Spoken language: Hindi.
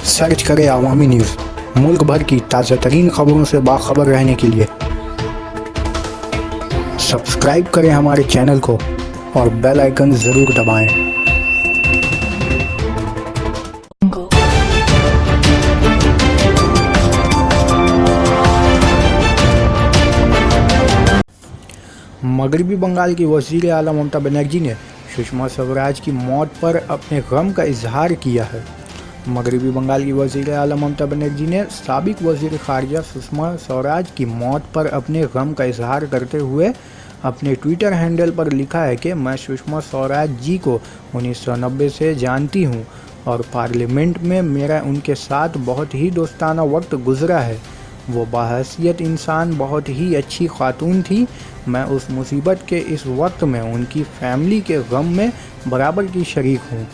सर्च करें अवामी न्यूज़। मुल्क भर की ताज़ा तरीन खबरों से बाखबर रहने के लिए सब्सक्राइब करें हमारे चैनल को और बेल आइकन ज़रूर दबाएं। मगरबी बंगाल की वज़ीर आला ममता बनर्जी ने सुषमा स्वराज की मौत पर अपने गम का इजहार किया है। मगरबी बंगाल की वज़ीर आला ममता बनर्जी ने साबिक वज़ीर ख़ारजा सुषमा स्वराज की मौत पर अपने गम का इजहार करते हुए अपने ट्विटर हैंडल पर लिखा है कि मैं सुषमा स्वराज जी को 1990 से जानती हूं और पार्लियामेंट में मेरा उनके साथ बहुत ही दोस्ताना वक्त गुजरा है। वो बाहैसियत इंसान बहुत ही अच्छी खातून थी। मैं उस मुसीबत के इस वक्त में उनकी फैमिली के गम में बराबर की शरीक हूँ।